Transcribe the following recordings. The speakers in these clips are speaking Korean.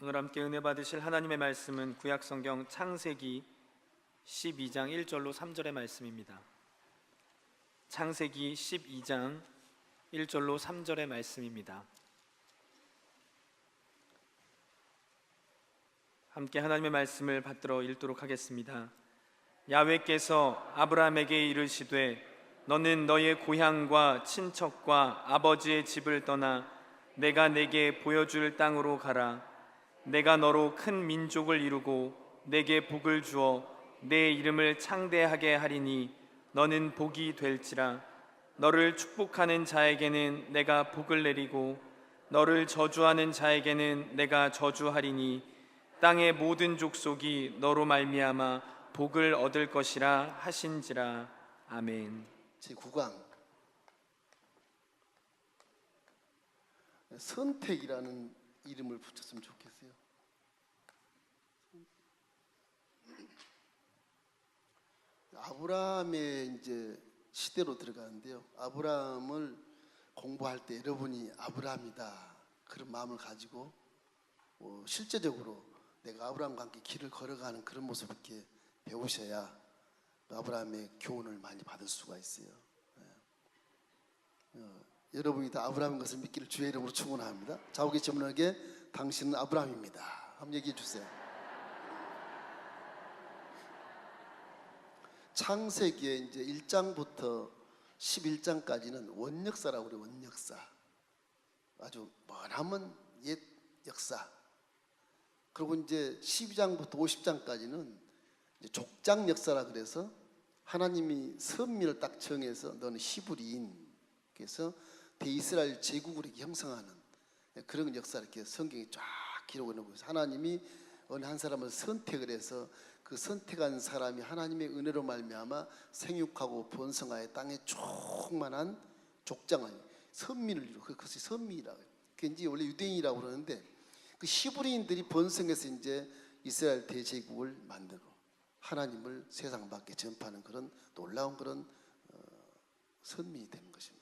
오늘 함께 은혜 받으실 하나님의 말씀은 구약성경 창세기 12장 1절로 3절의 말씀입니다. 창세기 12장 1절로 3절의 말씀입니다. 함께 하나님의 말씀을 받들어 읽도록 하겠습니다. 야훼께서 아브라함에게 이르시되 너는 너의 고향과 친척과 아버지의 집을 떠나 내가 내게 보여줄 땅으로 가라. 내가 너로 큰 민족을 이루고 내게 복을 주어 내 이름을 창대하게 하리니 너는 복이 될지라. 너를 축복하는 자에게는 내가 복을 내리고 너를 저주하는 자에게는 내가 저주하리니 땅의 모든 족속이 너로 말미암아 복을 얻을 것이라 하신지라. 아멘. 제9강 선택이라는 이름을 붙였으면 좋겠어요. 아브라함의 이제 시대로 들어가는데요. 아브라함을 공부할 때 여러분이 아브라함이다 그런 마음을 가지고 실제적으로 내가 아브라함과 함께 길을 걸어가는 그런 모습을 이렇게 배우셔야 아브라함의 교훈을 많이 받을 수가 있어요. 여러분이 다 아브라함인 것을 믿기를 주의 이름으로 축원합니다. 좌우계 질문에게 당신은 아브라함입니다. 한번 얘기해 주세요. 창세기에 이제 1장부터 11장까지는 원역사라고 그래요. 원역사. 아주 머나먼 옛 역사. 그리고 이제 12장부터 50장까지는 족장 역사라 그래서 하나님이 선민을 딱 정해서 너는 히브리인, 그래서 대이스라엘 제국을 이렇게 형성하는 그런 역사를 이렇게 성경에 쫙 기록해 놓고 있어요. 하나님이 어느 한 사람을 선택을 해서 그 선택한 사람이 하나님의 은혜로 말미암아 생육하고 번성하여 땅에 충만한 족장을 선민을 이루고 그것이 선민이라고 해요. 그게 이제 원래 유대인이라고 그러는데 그 히브리인들이 번성해서 이제 이스라엘 대제국을 만들고 하나님을 세상 밖에 전파하는 그런 놀라운 그런 선민이 되는 것입니다.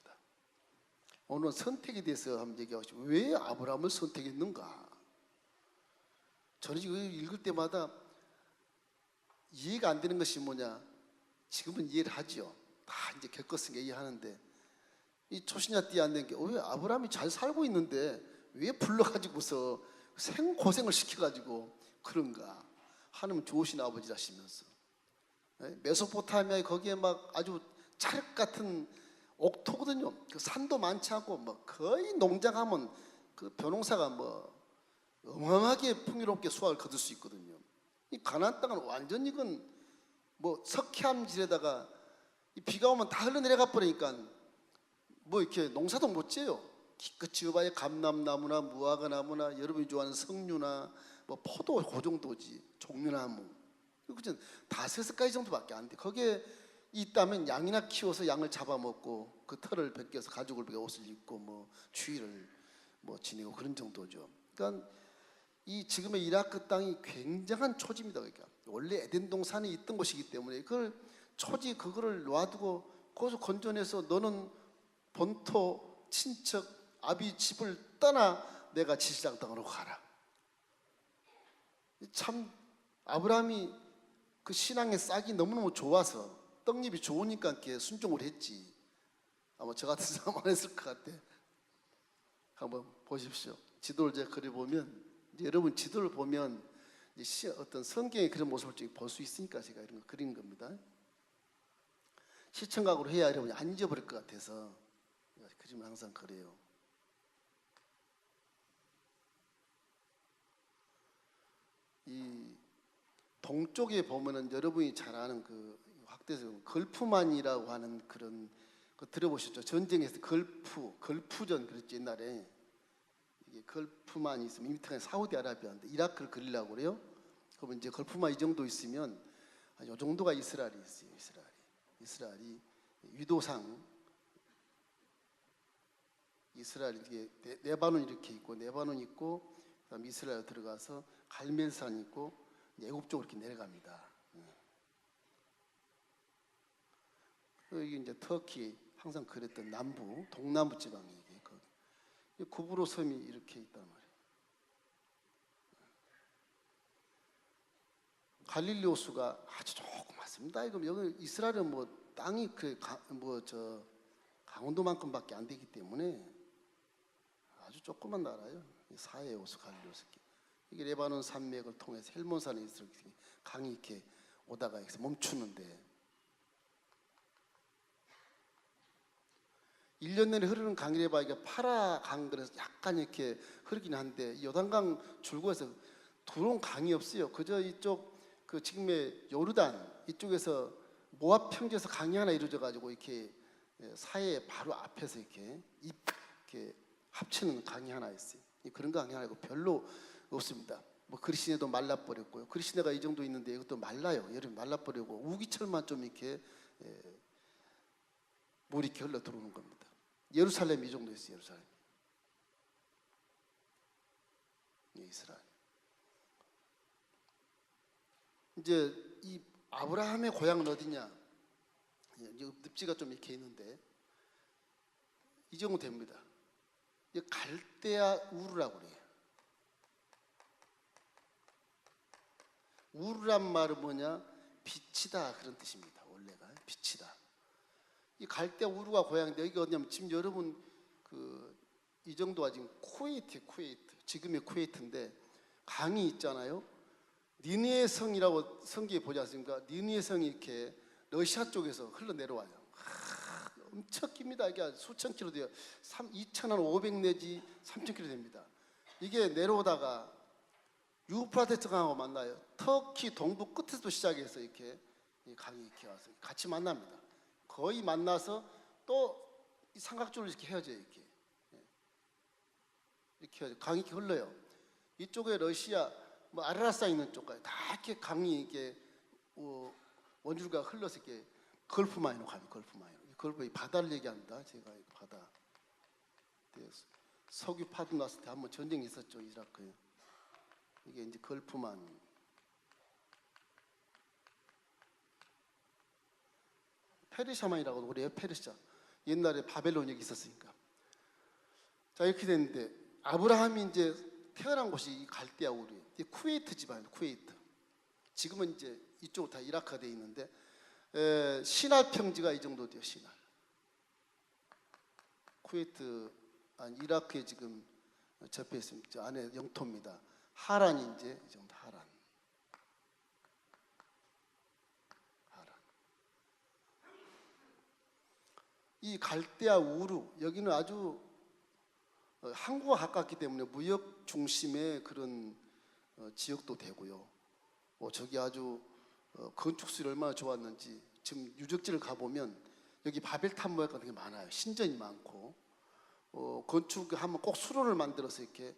오늘 선택에 대해서 한번 얘기하고 싶어요. 왜 아브라함을 선택했는가? 저는 이거 읽을 때마다 이해가 안 되는 것이 뭐냐? 지금은 이해를 하죠. 다 이제 겪었으니까 이해하는데 이 초신자 때 안 된 게 왜 아브라함이 잘 살고 있는데 왜 불러가지고서 생고생을 시켜가지고 그런가? 하나님 좋으신 아버지라시면서 메소포타미아에 거기에 막 아주 찰흙 같은 옥토거든요. 그 산도 많지 않고 뭐 거의 농장하면 그 벼농사가 뭐 어마어마하게 풍요롭게 수확을 거둘 수 있거든요. 이 가나안 땅은 완전 이건 뭐 석회암질에다가 비가 오면 다 흘러내려가 버리니까 뭐 이렇게 농사도 못 지어요. 기껏 지어봐야 감람나무나 무화과나무나 여러분이 좋아하는 석류나 뭐 포도 그 정도지. 종려나무 그죠? 5-6가지 정도밖에 안 돼. 거기에 있다면 양이나 키워서 양을 잡아먹고 그 털을 벗겨서 가죽을 벗겨 옷을 입고 뭐 추위를 뭐 지내고 그런 정도죠. 그러니까 이 지금의 이라크 땅이 굉장한 초지입니다. 그러니까 원래 에덴 동산에 있던 곳이기 때문에 그걸 초지 그거를 놔두고 거기서 건져내서 너는 본토 친척 아비 집을 떠나 내가 지시장 땅으로 가라. 참 아브라함이 그 신앙의 싹이 너무너무 좋아서 떡잎이 좋으니까 이렇게 순종을 했지. 아마 저 같은 사람 안 했을 것 같아. 한번 보십시오. 지도를 제가 그려보면 여러분 지도를 보면 어떤 성경의 그런 모습을 좀 볼 수 있으니까 제가 이런 거 그리는 겁니다. 시청각으로 해야 여러분이 안 잊어버릴 것 같아서 그림을 항상 그래요. 이 동쪽에 보면은 여러분이 잘 아는 그 학대에서 걸프만이라고 하는 그런 거 들어보셨죠? 전쟁에서 걸프전 그랬죠 옛날에. 이게 걸프만이 있으면 이미터가 사우디아라비아인데 이라크를 그리려고 그래요. 그러면 이제 걸프만 이 정도 있으면 이 정도가 이스라엘이 있어요. 이스라엘이 위도상 이스라엘 이게 레바논 이렇게 있고 레바논 있고 그다음 이스라엘 들어가서 갈멜산 있고 애굽 쪽으로 이렇게 내려갑니다. 이게 이제 터키 항상 그랬던 남부 동남부 지방이 이게 구브로 섬이 이렇게 있단 말이에요. 갈릴리 호수가 아주 조그맣습니다. 이거 여기 이스라엘은 뭐 땅이 저 강원도만큼밖에 안 되기 때문에 아주 조그만 나라예요. 사해 호수, 갈릴리 호수. 이게 레바논 산맥을 통해서 헬몬산에 이렇게 강이 이렇게 오다가 여기서 멈추는데 1년 내내 흐르는 강이래 봐. 이게 파라 강 그래서 약간 이렇게 흐르긴 한데 요단강 줄거에서 들어온 강이 없어요. 그저 이쪽 그 지금의 요르단 이쪽에서 모압 평지에서 강이 하나 이루어져 가지고 이렇게 사해 바로 앞에서 이렇게 합치는 강이 하나 있어요. 그런 강이 하나 있고 별로 없습니다. 뭐 그리시네도 말라버렸고요. 그리시네가 이 정도 있는데 이것도 말라요. 여름에 말라버리고 우기철만 좀 이렇게 물이 이렇게 흘러 들어오는 겁니다. 예루살렘 이 정도 있어요. 예루살렘. 이스라엘. 이제 이 아브라함의 고향은 어디냐? 늪지가 좀 이렇게 있는데 이 정도 됩니다. 이 갈대아 우르라고 그래요. 우르란 말은 뭐냐? 빛이다 그런 뜻입니다. 원래가 빛이다. 이 갈대아 우르가 고향인데 여기가 어디냐면 지금 여러분 이 정도가 지금 쿠웨이트 지금의 쿠웨이트인데 강이 있잖아요. 니느웨 성이라고 성경에 보지 않습니까? 니느웨 성이 이렇게 러시아 쪽에서 흘러내려와요. 엄청 깁니다. 이게 수천 킬로 돼요. 2,500 내지 3,000 킬로 됩니다. 이게 내려오다가 유프라테스 강하고 만나요. 터키 동부 끝에서 시작해서 이렇게 이 강이 이렇게 와서 같이 만납니다. 거의 만나서 또 이 삼각줄로 이렇게 헤어져요. 이렇게 강이 이렇게 흘러요. 이쪽에 러시아 뭐 아라라산 있는 쪽까지 다 이렇게 강이 이렇게 원줄과 흘러서 이렇게 걸프 마인으로 가요. 걸프 마인. 걸프 바다를 얘기합니다. 제가 바다. 석유 파도 났을 때 한번 전쟁이 있었죠. 이라크에. 이게 이제 걸프만. 페르시아만이라고도 그래요. 페르시아. 옛날에 바벨론 여기 있었으니까. 자 이렇게 됐는데 아브라함이 이제 태어난 곳이 이 갈대아 우르예요. 쿠웨이트 집안이에요. 쿠웨이트. 지금은 이제 이쪽으로 다 이라크가 되어 있는데 시날 평지가 이 정도 돼요. 시날. 쿠웨이트 이라크에 지금 접해 있습니다. 저 안에 영토입니다. 하란이 이제 이 정도 하란. 이 갈대아 우르 여기는 아주 한국과 가깝기 때문에 무역 중심의 그런 지역도 되고요. 저기 아주 건축술이 얼마나 좋았는지 지금 유적지를 가보면 여기 바벨탑 모양 같은 게 많아요. 신전이 많고 건축하면 꼭 수로를 만들어서 이렇게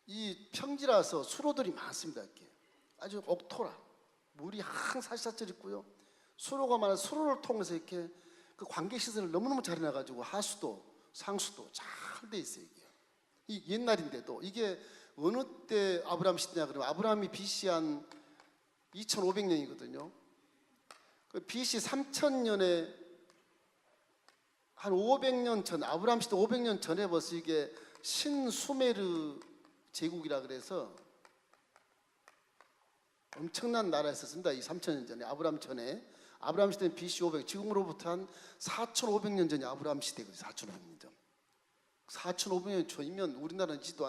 이 평지라서 수로들이 많습니다. 이렇게 아주 옥토라 물이 항상 사시사철 있고요. 수로가 많아 수로를 통해서 이렇게 그 관계 시설을 너무너무 잘 해놔가지고 하수도 상수도 잘 돼 있어요. 이 옛날인데도 이게 어느 때 아브라함 시대냐 그러면 아브라함이 BC 한 2,500년이거든요. 그 BC 3,000년에 한 500년 전 아브라함 시대 500년 전에 벌써 이게 신수메르 제국이라 그래서 엄청난 나라였었습니다. 이 3,000년 전에 아브라함 전에 아브라함 시대는 BC 500 지금으로부터 한 4,500년 전이 아브라함 시대거든요. 4,500년 전. 4,500년 전이면 우리나라는 있지도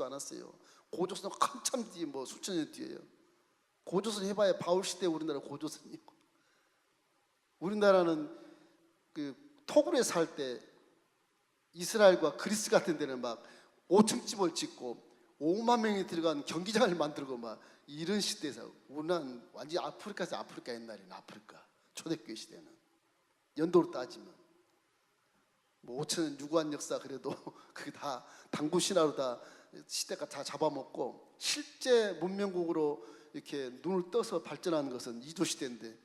않았어요. 고조선은 한참 뒤에 뭐 수천 년 뒤에요. 고조선 해봐야 바울 시대 우리나라 고조선이고. 우리나라는 그 토굴에 살 때 이스라엘과 그리스 같은 데는 막 5층 집을 짓고 5만 명이 들어간 경기장을 만들고 막 이런 시대에서 우리는 완전히 아프리카 옛날에는 아프리카 초대교회 시대는 연도로 따지면 뭐 5천년 유구한 역사 그래도 그게 다 당군 신화로 다 시대가 다 잡아먹고 실제 문명국으로 이렇게 눈을 떠서 발전하는 것은 이조 시대인데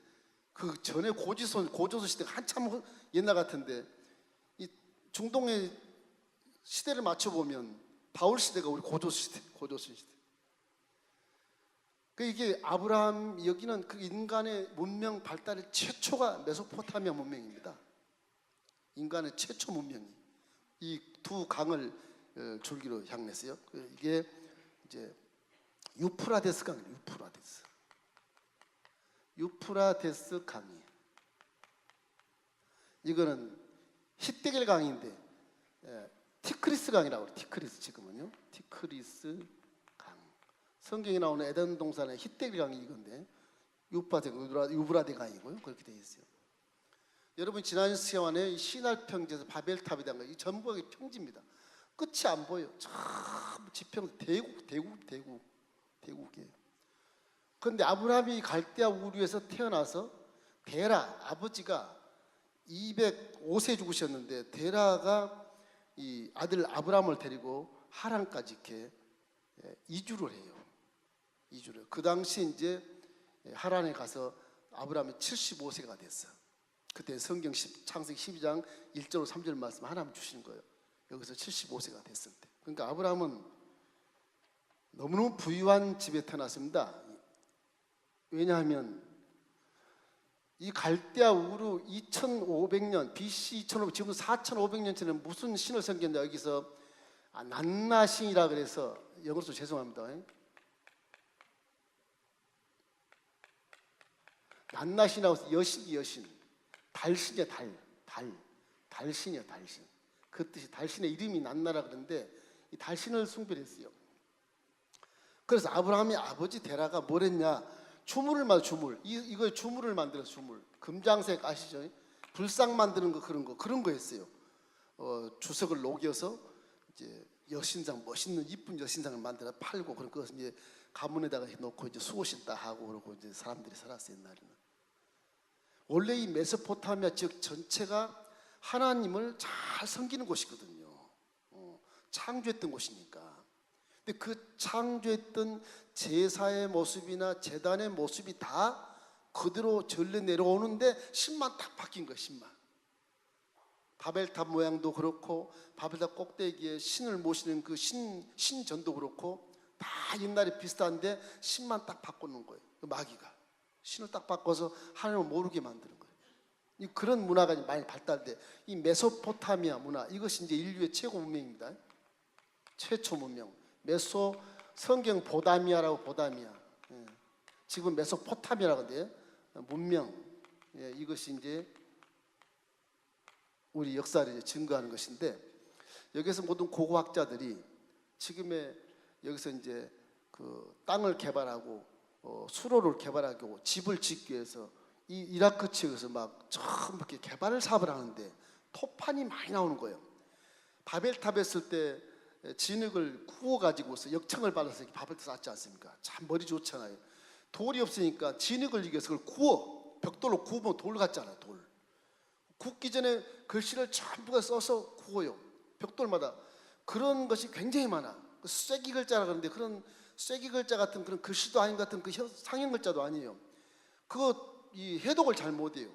그 전에 고조선 시대가 한참 옛날 같은데 이 중동의 시대를 맞춰보면 바울 시대가 우리 고조선 시대. 그 이게 아브라함 여기는 그 인간의 문명 발달의 최초가 메소포타미아 문명입니다. 인간의 최초 문명이 이 두 강을 줄기로 향했어요. 이게 이제 유프라데스 강이에요. 유프라데스. 유프라데스 강이. 이거는 히데겔 강인데 티크리스 강이라고 그래요. 티크리스 지금은요. 티크리스 강. 성경에 나오는 에덴 동산의 히데겔 강이 이건데 유브라데 강이고요. 그렇게 되어 있어요. 여러분 지난 시간에 시날 평지에서 바벨탑에 대한 거 이 전부가 평지입니다. 끝이 안 보여요. 참 지평 대국이에요. 그런데 아브라함이 갈대아 우르에서 태어나서 데라 아버지가 205세 죽으셨는데 데라가 이 아들 아브라함을 데리고 하란까지 이렇게 이주를 해요. 그 당시 이제 하란에 가서 아브라함이 75세가 됐어. 그때 성경 창세기 12장 1절 3절 말씀 하나님 주시는 거예요. 여기서 75세가 됐을 때. 그러니까 아브라함은 너무너무 부유한 집에 태어났습니다. 왜냐하면 이 갈대아 우르 2500년 BC 2500 지금 4500년 전에 무슨 신을 섬겼냐. 여기서 난나신이라 그래서 영어로 죄송합니다. 난나신이라고 해서 여신 달신이야. 달신이야. 달신. 그 뜻이 달신의 이름이 난나라 그러는데 이 달신을 숭배했어요. 그래서 아브라함의 아버지 데라가 뭘 했냐. 이거 주물을 만들어서 주물. 금장색 아시죠? 불상 만드는 거 그런 거 했어요. 주석을 녹여서 이제 여신상 멋있는 이쁜 여신상을 만들어 팔고 그런 것을 이제 가문에다가 놓고 이제 수호신 딱 하고 그러고 이제 사람들이 살았어요. 옛날에는. 원래 이 메소포타미아 지역 전체가 하나님을 잘 섬기는 곳이거든요. 창조했던 곳이니까. 근데 그 창조했던 제사의 모습이나 제단의 모습이 다 그대로 전래 내려오는데 신만 딱 바뀐 거예요. 신만. 바벨탑 모양도 그렇고 바벨탑 꼭대기에 신을 모시는 그 신전도 그렇고 다 옛날에 비슷한데 신만 딱 바꾸는 거예요. 그 마귀가. 신을 딱 바꿔서 하나님을 모르게 만드는 거예요. 그런 문화가 많이 발달돼. 이 메소포타미아 문화 이것이 이제 인류의 최고 문명입니다. 최초 문명. 성경 보다미아라고 보다미아. 지금 메소포타미아라고 하는데 문명. 이것이 이제 우리 역사를 이제 증거하는 것인데 여기서 모든 고고학자들이 지금의 여기서 이제 그 땅을 개발하고 수로를 개발하고 집을 짓기 위해서 이 이라크 지역에서 막 처음 이렇게 개발 사업을 하는데 토판이 많이 나오는 거예요. 바벨탑 했을 때 진흙을 구워가지고서 역청을 발라서 바벨탑 쌓지 않습니까? 참 머리 좋잖아요. 돌이 없으니까 진흙을 이겨서 그걸 구워. 벽돌로 구우면 돌 같잖아요. 돌. 굽기 전에 글씨를 전부 써서 구워요. 벽돌마다. 그런 것이 굉장히 많아. 쐐기 글자라 그러는데 그런 쐐기 글자 같은 그런 글씨도 아닌 것 같은 그 상형 글자도 아니에요. 이 해독을 잘 못해요.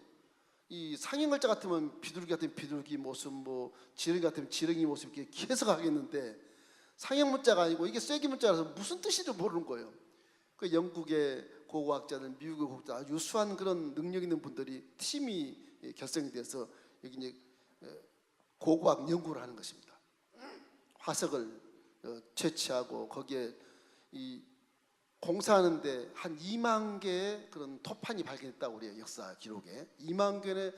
이 상형 글자 같으면 비둘기 같으면 비둘기 모습, 뭐 지렁이 같으면 지렁이 모습 이렇게 해석하겠는데 상형 문자가 아니고 이게 쐐기 문자라서 무슨 뜻인지 모르는 거예요. 그 영국의 고고학자들, 미국의 고고학자 아주 유수한 그런 능력 있는 분들이 팀이 결성이 돼서 여기 이제 고고학 연구를 하는 것입니다. 화석을 채취하고 거기에 이 공사하는데 한 2만 개의 그런 토판이 발견했다고 그래요. 역사 기록에 2만 개의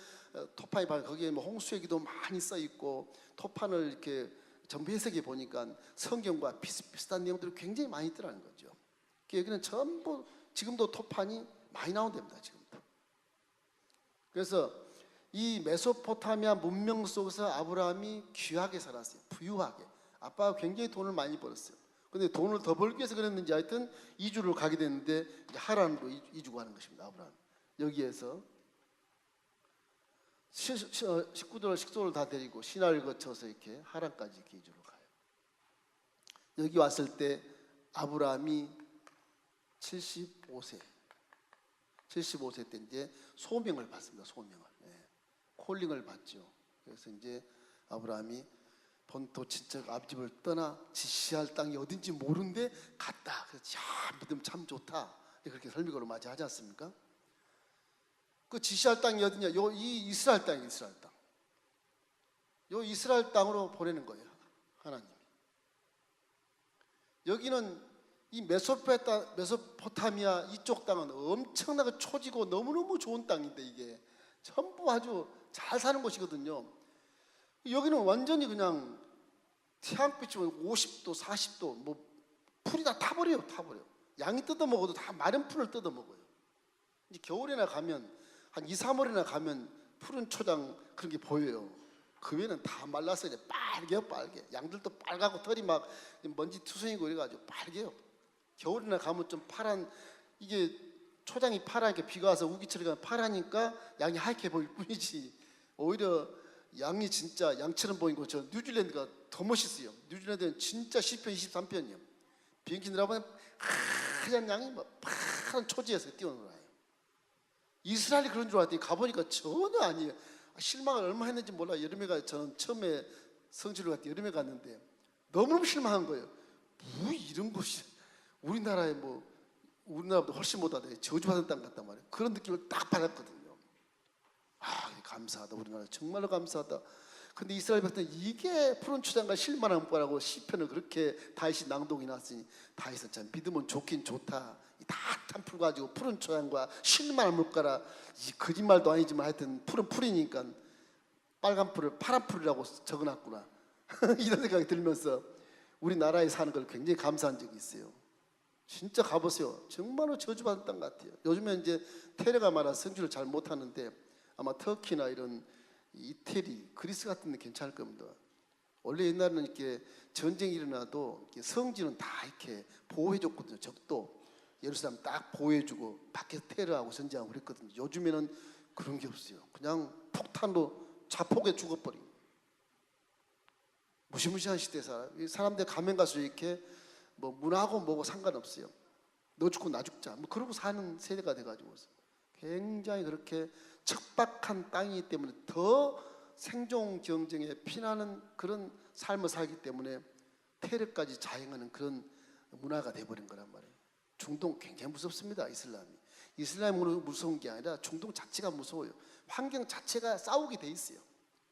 토판이 거기에 뭐 홍수 얘기도 많이 써 있고 토판을 이렇게 전부 해석해 보니까 성경과 비슷비슷한 내용들이 굉장히 많이 있더라는 거죠. 여기는 전부 지금도 토판이 많이 나온답니다. 지금도. 그래서 이 메소포타미아 문명 속에서 아브라함이 귀하게 살았어요. 부유하게. 아빠가 굉장히 돈을 많이 벌었어요. 근데 돈을 더 벌기 위해서 그랬는지 하여튼 이주를 가게 됐는데 이제 하란으로 이주가 하는 것입니다. 아브라함. 여기에서 식구들 다 데리고 신화를 거쳐서 이렇게 하란까지 이렇게 이주를 가요. 여기 왔을 때 아브라함이 75세 때 이제 소명을 받습니다. 소명을. 콜링을 받죠. 그래서 이제 아브라함이 본토 친척 앞집을 떠나 지시할 땅이 어딘지 모르는데 갔다. 그래서 믿음 참 좋다. 그렇게 설명으로 맞이하지 않습니까? 그 지시할 땅이 어디냐? 이 이스라엘 땅이에요. 이스라엘 땅. 요 이스라엘 땅으로 보내는 거예요. 하나님이. 여기는 이 메소포타미아 이쪽 땅은 엄청나게 초지고 너무너무 좋은 땅인데 이게 전부 아주 잘 사는 곳이거든요. 여기는 완전히 그냥 태양빛이 50도 40도 뭐 풀이 다 타버려요. 양이 뜯어 먹어도 다 마른 풀을 뜯어 먹어요. 이제 겨울에나 가면 한 2, 3월이나 가면 푸른 초장 그런 게 보여요. 그 외에는 다 말라서 이제 빨개요. 양들도 빨갛고 털이 막 먼지 투성이고 이래가지고 빨개요. 겨울이나 가면 좀 파란, 이게 초장이 파랗게 비가 와서 우기처럼 파라니까 양이 하얗게 보일 뿐이지, 오히려 양이 진짜 양처럼 보이고 저 뉴질랜드가 더 멋있어요. 뉴질랜드는 진짜 10편 23편이요. 비행기 내려보면 하얀 양이 막 파란 초지에서 뛰어놀아요. 이스라엘이 그런 줄 알았더니 가보니까 전혀 아니에요. 실망을 얼마나 했는지 몰라. 여름에 저는 처음에 성지를 갔더니 여름에 갔는데 너무너무 실망한 거예요. 뭐 이런 곳이 우리나라에 우리나라보다 훨씬 못하다 저주받은 땅 같단 말이에요. 그런 느낌을 딱 받았거든요. 감사하다. 우리나라 정말로 감사하다. 근데 이스라엘 백성은 이게 푸른 초장과 실만한 거라고 시편을 그렇게 다윗이 낭독이 났으니 다윗은 참 믿으면 좋긴 좋다. 이 다탄 풀 가지고 푸른 초장과 실만한 물가라. 이 거짓말도 아니지만 하여튼 푸른 풀이니까 빨간 풀을 파란 풀이라고 적어놨구나. 이런 생각이 들면서 우리나라에 사는 걸 굉장히 감사한 적이 있어요. 진짜 가보세요. 정말로 저주받은 땅 같아요. 요즘에 이제 테레가 말한 성질을 잘 못하는데 아마 터키나 이런 이태리, 그리스 같은 데 괜찮을 겁니다. 원래 옛날에는 이렇게 전쟁이 일어나도 이렇게 성지는 다 이렇게 보호해줬거든요. 적도 예루살렘 딱 보호해주고 밖에서 테러하고 전쟁하고 그랬거든요. 요즘에는 그런 게 없어요. 그냥 폭탄으로 자폭에 죽어버리고 무시무시한 시대에 살아요. 사람들 가면 갈수록 이렇게 뭐 문화하고 뭐고 상관없어요. 너 죽고 나 죽자 뭐 그러고 사는 세대가 돼가지고 굉장히 그렇게 척박한 땅이기 때문에 더 생존 경쟁에 피나는 그런 삶을 살기 때문에 테러까지 자행하는 그런 문화가 돼버린 거란 말이에요. 중동 굉장히 무섭습니다. 이슬람이 무서운 게 아니라 중동 자체가 무서워요. 환경 자체가 싸우게 돼 있어요.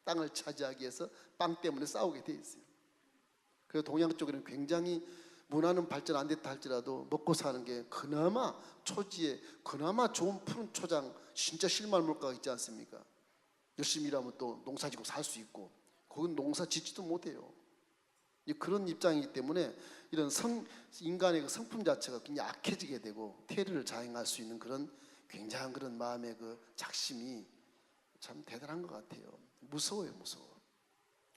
땅을 차지하기 위해서 땅 때문에 싸우게 돼 있어요. 그래서 동양 쪽에는 굉장히 문화는 발전 안 됐다 할지라도 먹고 사는 게 그나마 초지에 그나마 좋은 푸른 초장 진짜 실만 물가가 있지 않습니까? 열심히 일하면 또 농사 짓고 살 수 있고 거긴 농사 짓지도 못해요. 그런 입장이기 때문에 이런 인간의 그 성품 자체가 굉장히 약해지게 되고 테러를 자행할 수 있는 그런 굉장한 그런 마음의 그 작심이 참 대단한 것 같아요. 무서워요.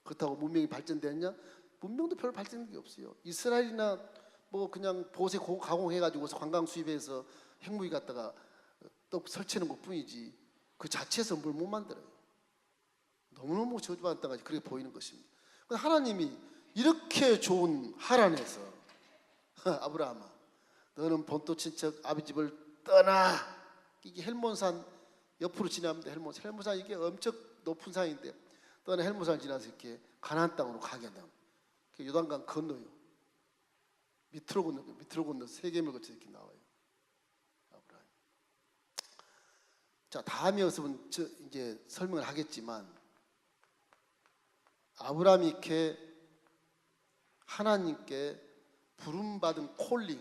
그렇다고 문명이 발전됐냐? 문명도 별 발전된 게 없어요. 이스라엘이나 뭐 그냥 보세 가공해가지고 관광 수입해서 핵무기 갖다가 또 설치하는 것 뿐이지 그 자체에서 뭘 못 만들어요. 너무너무 저주받은 땅까지 그렇게 보이는 것입니다. 하나님이 이렇게 좋은 하란에서 아브라함아 너는 본토 친척 아비 집을 떠나. 이게 헬몬산 옆으로 지나면 헬몬산 이게 엄청 높은 산인데 떠나 헬몬산 지나서 이렇게 가나안 땅으로 가게 된다. 요단강 건너요. 밑으로 건너 세겜을 거쳐 이렇게 나와요. 아브라함. 자, 다음에 어서는 이제 설명을 하겠지만 아브라함이 이렇게 하나님께 부름받은 콜링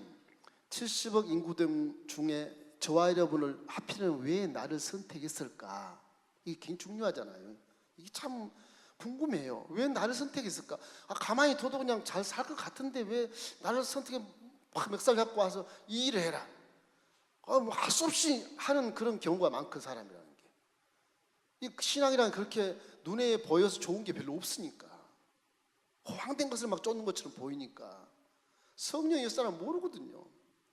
70억 인구들 중에 저와 여러분을 하필이면 왜 나를 선택했을까? 이게 굉장히 중요하잖아요. 이게 참 궁금해요. 왜 나를 선택했을까? 가만히 둬도 그냥 잘 살 것 같은데 왜 나를 선택해 막 멱살 잡고 와서 이 일을 해라. 할 수 없이 하는 그런 경우가 많고 사람이라는 게. 이 신앙이란 그렇게 눈에 보여서 좋은 게 별로 없으니까. 허황된 것을 막 쫓는 것처럼 보이니까. 성령이 사람 모르거든요.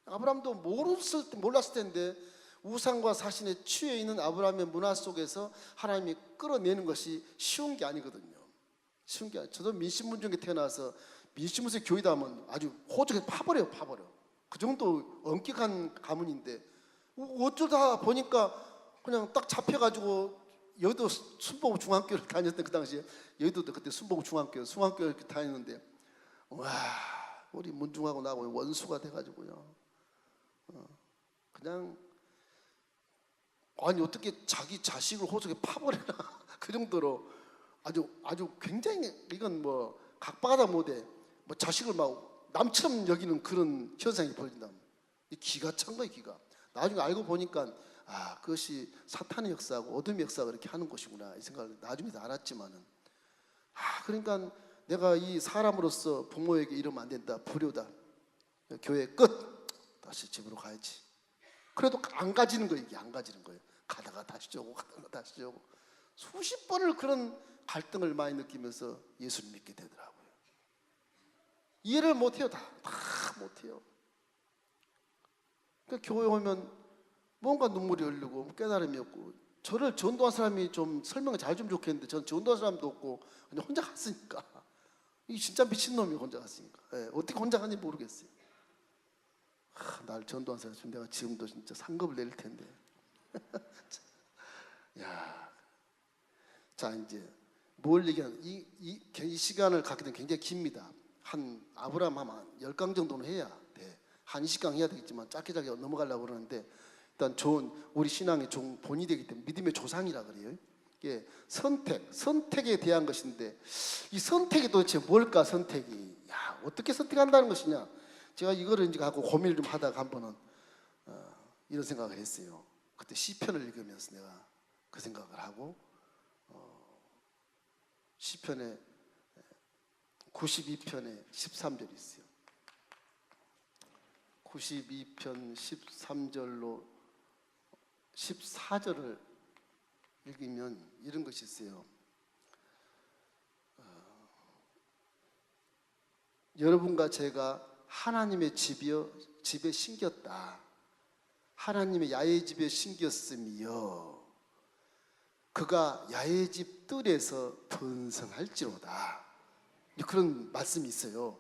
아브라함도 몰랐을 텐데 우상과 사신에 취해 있는 아브라함의 문화 속에서 하나님이 끌어내는 것이 쉬운 게 아니거든요. 쉬운 게 아니에요. 저도 민신문 중에 태어나서 민신문에서 교회다 하면 아주 호적에 파버려. 그 정도 엄격한 가문인데 어쩌다 보니까 그냥 딱 잡혀가지고 여의도 순복음 중앙교회를 다녔던 그 당시에 여의도도 그때 순복음 중앙교회 이렇게 다녔는데 와 우리 문중하고 나하고 원수가 돼가지고요. 그냥 아니 어떻게 자기 자식을 호적에 파버리나 그 정도로 아주 굉장히 이건 뭐 각박하다 못해 뭐 자식을 막 남처럼 여기는 그런 현상이 벌어진다. 이 기가 찬 거예요, 기가. 나중에 알고 보니까 그것이 사탄의 역사하고 어둠의 역사가 그렇게 하는 것이구나 이 생각을 나중에 알았지만은 그러니까 내가 이 사람으로서 부모에게 이러면 안 된다, 불효다, 교회 끝, 다시 집으로 가야지. 그래도 안 가지는 거예요. 이게 안 가지는 거예요. 가다가 다시 오고 가다가 다시 오고 수십 번을 그런 갈등을 많이 느끼면서 예수를 믿게 되더라고요. 이해를 못해요. 다 못해요. 그러니까 교회 오면 뭔가 눈물이 흐르고 깨달음이 없고, 저를 전도한 사람이 좀 설명을 잘 좀 좋겠는데 저는 전도한 사람도 없고 그냥 혼자 갔으니까, 이 진짜 미친놈이 혼자 갔으니까 어떻게 혼자 갔는지 모르겠어요. 날 전도한 사람 지금 내가 지금도 진짜 상급을 내릴 텐데. 야, 자 이제 뭘 얘기하는 이 시간을 갖게 되면 굉장히 깁니다. 한 아브라함 하면 10강 정도는 해야 돼. 한 20강 해야 되겠지만 짧게 넘어가려고 그러는데, 일단 좋은 우리 신앙의 본이 되기 때문에 믿음의 조상이라 그래요. 이게 선택에 대한 것인데, 이 선택이 도대체 뭘까? 선택이 어떻게 선택한다는 것이냐? 제가 이거를 이제 갖고 고민을 좀 하다가 한 번은 이런 생각을 했어요. 그때 시편을 읽으면서 내가 그 생각을 하고, 시편에 92편에 13절이 있어요. 92편 13절로 14절을 읽으면 이런 것이 있어요. 여러분과 제가 하나님의 집에 심겼다. 하나님의 야훼 집에 심겼으며 그가 야훼 집 뜰에서 번성할지로다. 그런 말씀이 있어요.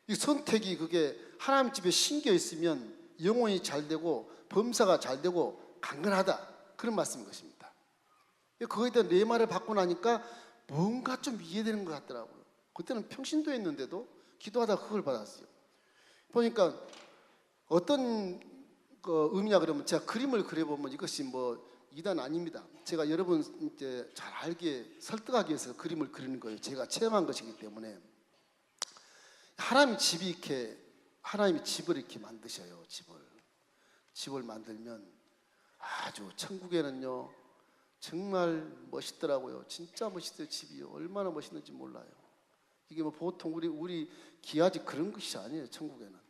이 선택이 그게 하나님 집에 심겨 있으면 영혼이 잘 되고 범사가 잘 되고 강건하다, 그런 말씀인 것입니다. 그거에 대한 레마를 받고 나니까 뭔가 좀 이해되는 것 같더라고요. 그때는 평신도에 있는데도 기도하다가 그걸 받았어요. 보니까 어떤 의미냐 그러면, 제가 그림을 그려보면 이것이 뭐 이단 아닙니다. 제가 여러분 이제 잘 알게 설득하기 위해서 그림을 그리는 거예요. 제가 체험한 것이기 때문에. 하나님이 집을 이렇게 만드셔요. 집을 만들면 아주 천국에는요 정말 멋있더라고요. 진짜 멋있어요. 집이요. 얼마나 멋있는지 몰라요. 이게 뭐 보통 우리 기아집 그런 것이 아니에요. 천국에는.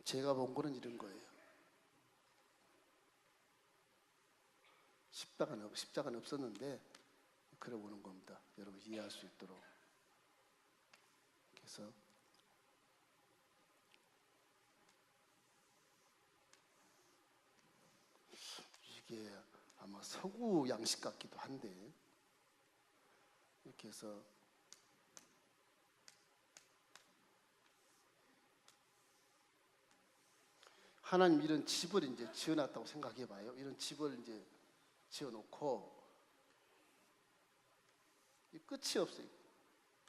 제가 본 거는 이런 거예요. 십자가는 없었는데 그래 보는 겁니다. 여러분 이해할 수 있도록. 그래서 이게 아마 서구 양식 같기도 한데, 이렇게 해서 하나님 이런 집을 이제 지어놨다고 생각해봐요. 이런 집을 이제 지어놓고 이 끝이 없어요.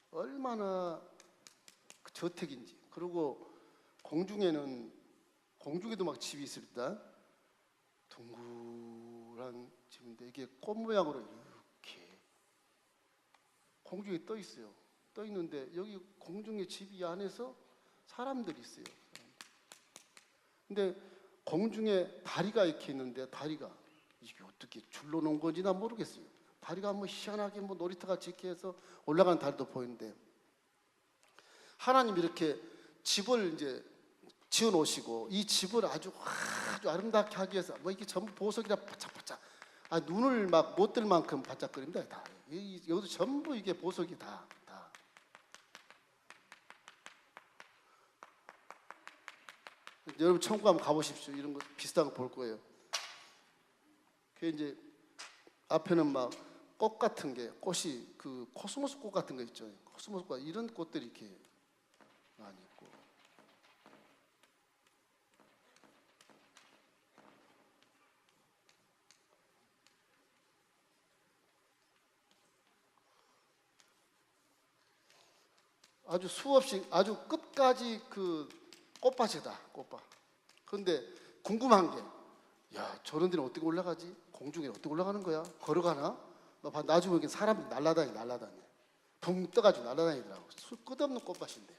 얼마나 저택인지. 그리고 공중에도 막 집이 있습니다. 둥글한 집인데 이게 꽃 모양으로 이렇게 공중에 떠 있어요. 떠 있는데 여기 공중의 집 이 안에서 사람들이 있어요. 근데 공중에 다리가 이렇게 있는데, 다리가 이게 어떻게 줄로 놓은 건지 난 모르겠어요. 다리가 뭐 희한하게 뭐 놀이터 같이 이렇게 해서 올라가는 다리도 보이는데, 하나님 이렇게 집을 이제 지어 놓으시고 이 집을 아주 아름답게 하기 위해서 뭐 이게 전부 보석이라 바짝바짝, 눈을 막 못 들 만큼 바짝거립니다. 다 여기도 전부 이게 보석이 다. 여러분 천국 한번 가보십시오. 이런 거 비슷한 거 볼 거예요. 그 이제 앞에는 막 꽃 같은 게, 꽃이 그 코스모스 꽃 같은 거 있죠. 코스모스 꽃, 이런 꽃들이 이렇게 많이 있고. 아주 수없이 아주 끝까지 그 꽃밭이다, 꽃밭. 그런데 궁금한 게, 야, 저런 데는 어떻게 올라가지? 공중에 어떻게 올라가는 거야? 걸어가나? 나중에 보니까 사람이 날아다니. 붕 떠가지고 날아다니더라고. 끝없는 꽃밭인데.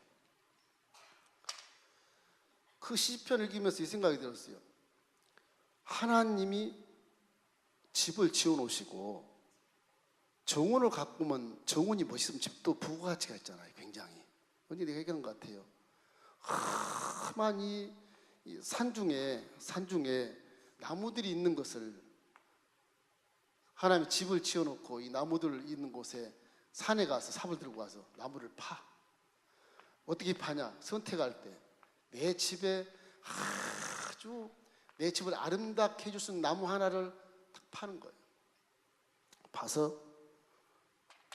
그 시편 읽으면서 이 생각이 들었어요. 하나님이 집을 지어 놓으시고 정원을 가꾸면 정원이 멋있으면 집도 부가가치가 있잖아요. 굉장히. 언제 내가 얘기한 것 같아요. 험한 이 산중에 나무들이 있는 것을 하나님이 집을 지어놓고 이 나무들 있는 곳에 산에 가서 삽을 들고 와서 나무를 파. 어떻게 파냐? 선택할 때 내 집에 아주 내 집을 아름답게 해줄 수 있는 나무 하나를 딱 파는 거예요. 파서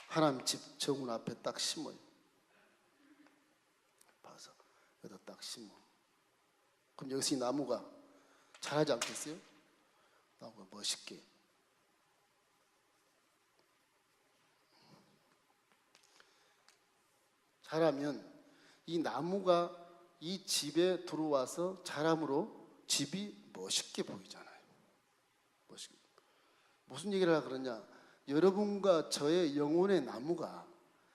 하나님 집 정문 앞에 딱 심어요. 파서 여기다 딱 심어. 그럼 여기서 이 나무가 자라지 않겠어요? 나무가 멋있게. 자라면 이 나무가 이 집에 들어와서 자람으로 집이 멋있게 보이잖아요. 멋있게. 무슨 얘기를 하라 그러냐? 여러분과 저의 영혼의 나무가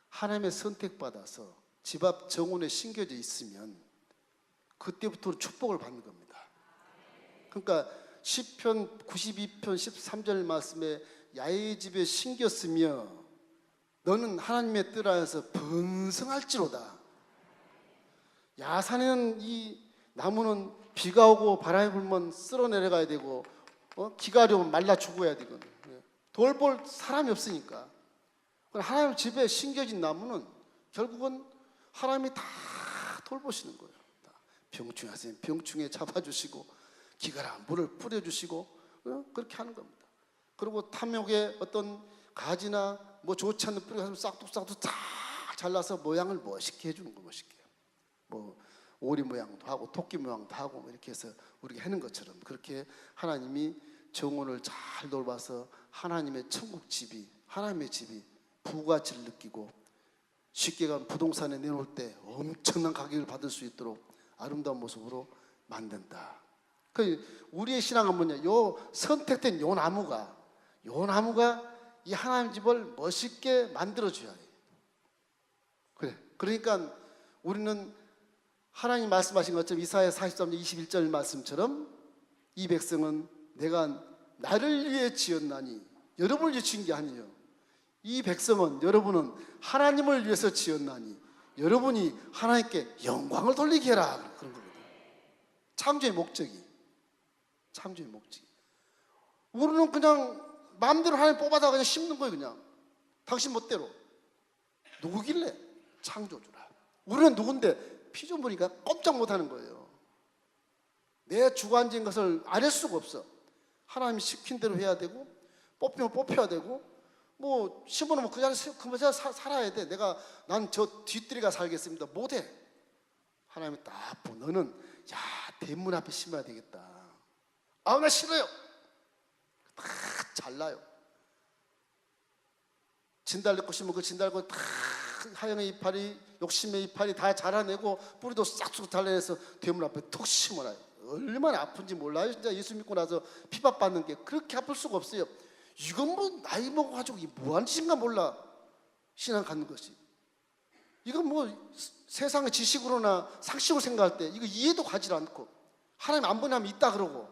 하나님의 선택받아서 집 앞 정원에 심겨져 있으면 그때부터 축복을 받는 겁니다. 그러니까 시편 92편 13절 말씀에 야의 집에 심겼으며 너는 하나님의 뜻 안에서 번성할지로다. 야산에는 이 나무는 비가 오고 바람이 불면 쓸어 내려가야 되고 기가 어려우면 말라 죽어야 되거든. 돌볼 사람이 없으니까. 하나님 집에 심겨진 나무는 결국은 하나님이 다 돌보시는 거예요. 병충해 하세요. 병충해 잡아주시고 기가라 물을 뿌려주시고 그렇게 하는 겁니다. 그리고 탐욕의 어떤 가지나 뭐 좋지 않은 뿌리가 싹둑싹둑 다 잘라서 모양을 멋있게 해주는 거. 멋있게 뭐 오리 모양도 하고 토끼 모양도 하고 이렇게 해서 우리가 하는 것처럼 그렇게 하나님이 정원을 잘 돌봐서 하나님의 천국 집이 하나님의 집이 부가치를 느끼고 쉽게 간 부동산에 내놓을 때 엄청난 가격을 받을 수 있도록 아름다운 모습으로 만든다. 그 우리의 신앙은 뭐냐? 요 선택된 요 나무가 이 하나님 집을 멋있게 만들어줘야 해. 그래. 그러니까 우리는 하나님 말씀하신 것처럼 이사야 43장 21절 말씀처럼 이 백성은 내가 나를 위해 지었나니 여러분을 위해 지은 게 아니에요. 이 백성은 여러분은 하나님을 위해서 지었나니 여러분이 하나님께 영광을 돌리게 해라. 그런 거거든요. 창조의 목적이. 우리는 그냥 마음대로 하나님 뽑아다가 그냥 심는 거예요. 그냥 당신 멋대로. 누구길래? 창조주라. 우리는 누군데? 피조물이니까 꼼짝 못하는 거예요. 내 주관적인 것을 안 할 수가 없어. 하나님이 시킨 대로 해야 되고 뽑히면 뽑혀야 되고 뭐 심어놓으면 그 자리에 살아야 돼. 난 저 뒤뜰이가 살겠습니다. 못해. 하나님이 딱 보고 너는 야 대문 앞에 심어야 되겠다. 아, 나 싫어요. 다 잘라요. 진달래꽃 심으면 그 진달래꽃 다 하얀 이파리, 욕심의 이파리 다 자라내고 뿌리도 싹둑 잘라내서 대문 앞에 툭 심어놔요. 얼마나 아픈지 몰라요. 진짜 예수 믿고 나서 피박받는 게 그렇게 아플 수가 없어요. 이건 뭐 나이 먹어가지고 뭐하는 짓인가 몰라. 신앙 갖는 것이. 이건 뭐 세상의 지식으로나 상식으로 생각할 때 이거 이해도 가지 않고 하나님 안 보내면 있다 그러고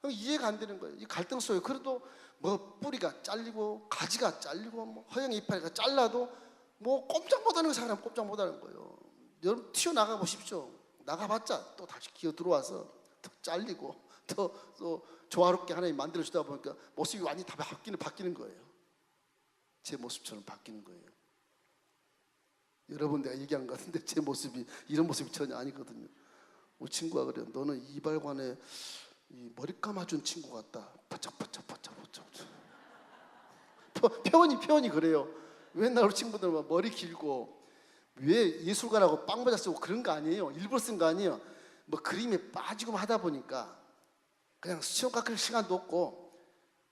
이해가 안 되는 거예요. 이 갈등 속에 그래도 뭐 뿌리가 잘리고 가지가 잘리고 뭐 허영 이파리가 잘라도 뭐 꼼짝 못하는 사람 꼼짝 못하는 거예요. 여러분 튀어나가 보십시오. 나가봤자 또 다시 기어 들어와서 또 잘리고 또 조화롭게 하나님 만들어주다 보니까 모습이 완전히 다 바뀌는 거예요. 제 모습처럼 바뀌는 거예요. 여러분 내가 얘기한 것 같은데 제 모습이 이런 모습이 전혀 아니거든요. 우리 친구가 그래요. 너는 이발관에 이 머리 감아준 친구 같다. 바짝바짝 표현이 그래요. 맨날 우리 친구들은 머리 길고 왜 예술가라고 빵모자 쓰고 그런 거 아니에요. 일부러 쓴 거 아니에요. 뭐 그림에 빠지고 하다 보니까 그냥 시험 깎을 시간도 없고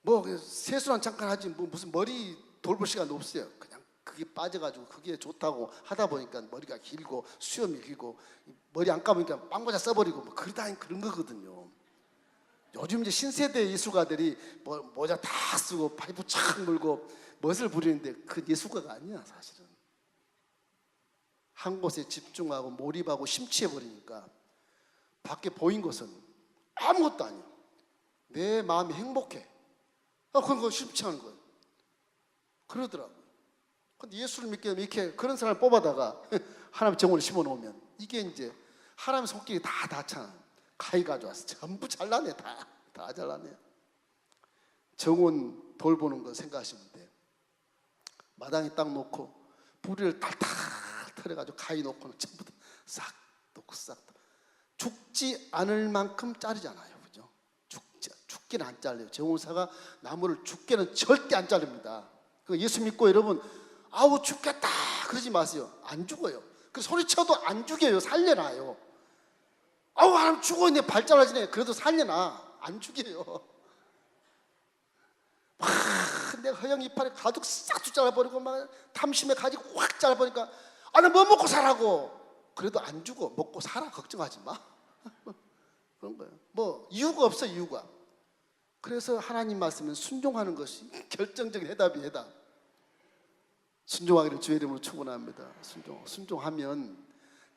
뭐 세수는 잠깐 하지 뭐 무슨 머리 돌볼 시간도 없어요. 그냥 그게 그게 빠져가지고 그게 좋다고 하다 보니까 머리가 길고 수염이 길고 머리 안 감으니까 빵모자 써버리고 뭐 그러다 그런 거거든요. 요즘 이제 신세대 예술가들이 모자 다 쓰고 파이프 착 물고 멋을 부리는데 그 예술가가 아니야 사실은. 한 곳에 집중하고 몰입하고 심취해버리니까 밖에 보인 것은 아무것도 아니야. 내 마음이 행복해. 그런 거 쉽지 않은 거예요. 그러더라고요. 근데 예수를 믿게 되면 이렇게 그런 사람을 뽑아다가 하나님 정원에 심어놓으면 이게 이제 하나님 손길이 다 닿잖아. 가위 가져와서 전부 잘라내. 다 잘라내. 정원 돌보는 거 생각하시면 돼. 마당에 딱 놓고 뿌리를 탈탈 털어가지고 가위 놓고는 전부 싹 놓고 싹 죽지 않을 만큼 자르잖아요. 그죠? 죽게는 안 잘려요. 정원사가 나무를 죽게는 절대 안 자릅니다. 그 예수 믿고 여러분 아우 죽겠다 그러지 마세요. 안 죽어요. 그 소리쳐도 안 죽여요. 살려놔요. 아우 하나님 죽어 있네 발 잘라지네. 그래도 살려놔. 안 죽여요. 막 내가 허영 이파리 가죽 싹 잘라버리고 막 탐심에 가지 확 잘라버리니까 나 뭐 먹고 살라고. 그래도 안 죽어. 먹고 살아. 걱정하지 마. 그런 거예요. 뭐 이유가 없어 이유가. 그래서 하나님 말씀은 순종하는 것이 결정적인 해답이 해답. 순종하기를 주의 이름으로 축원합니다. 순종하면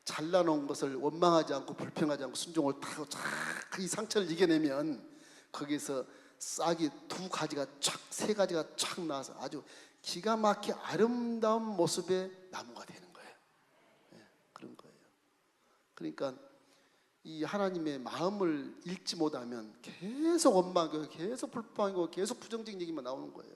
잘라놓은 것을 원망하지 않고 불평하지 않고 순종을 타고 이 상처를 이겨내면 거기서 싹이 두 가지가 세 가지가 촥 나와서 아주 기가 막히게 아름다운 모습의 나무가 되는 거예요. 그런 거예요. 그러니까 이 하나님의 마음을 읽지 못하면 계속 원망하고 계속 불평하고 계속 부정적인 얘기만 나오는 거예요.